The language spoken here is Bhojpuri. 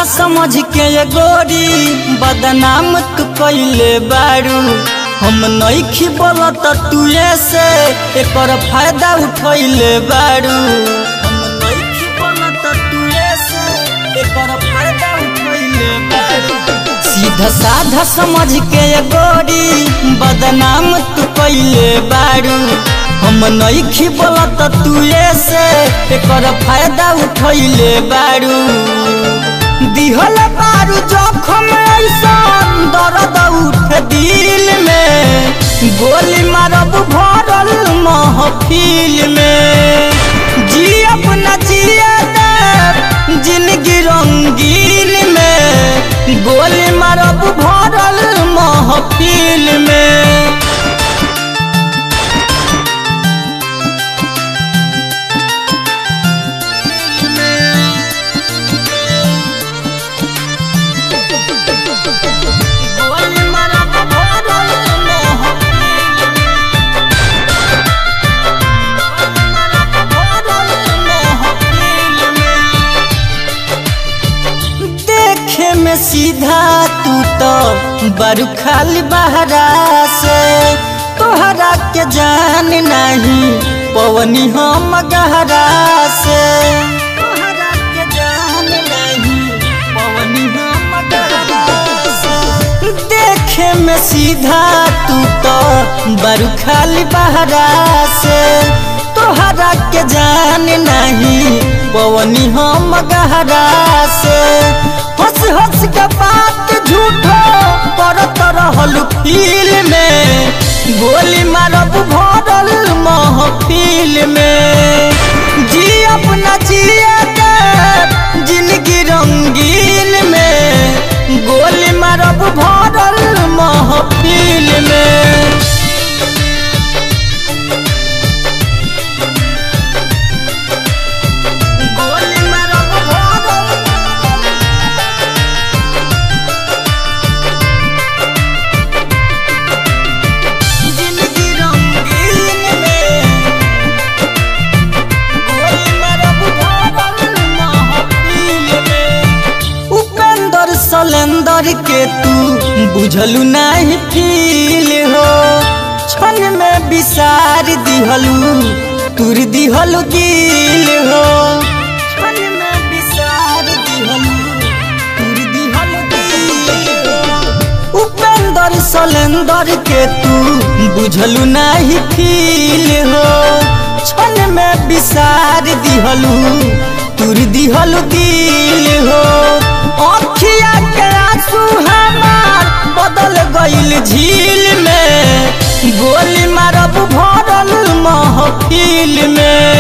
साधा समझ के ये गोरी बदनाम तू कैले बारू। हम नइखी बोलत तू ऐसे एकर फायदा उठैले बारू। हम नइखी बोलत तू ऐसे एकर फायदा उठैले बारू। सीधा साधा समझ के ये गोरी बदनाम तू कैले बारू। हम नइखी बोलत तू ऐसे एकर फायदा उठैले बारू। दिहल बारू जखम ऐसन दर्द उठ दिल में। गोली मारब भरल महफिल में। जियब न जिए देब जिंदगी रंगीन में। गोली मारब भरल महफिल में। में सीधा तू तो बरू खाली बहरा से। तोहरा के जान नहीं पवनी हम गहरा से। तोहरा के जान नहीं पवनी हम गहरा से। देखे में सीधा तू तो बरू खाली बहरा से। तोहरा के जान नहीं पवनी हम गहरा से। हंस हंस के बात झूठो करत रहल फील में। गोली मारब भरल महफिल में। जियब न जिए देब जिंदगी रंगीन में। गोली मारब भरल महफिल में। सलेंदर के तू बुझलू नहीं फील हो। क्षण में विसार दिहलू तुर दिहलू दिल हो। क्षण में विसार दिहलू तुर दिहलू दिल हो। उपेंद्र सलेंदर के तू बुझलू नहीं फील हो। क्षण में विसार दिहलू तुर दिहलू दिल हो। अखिया के आंसू हमार बदल गइल झील में। गोली मारब भरल महफिल में।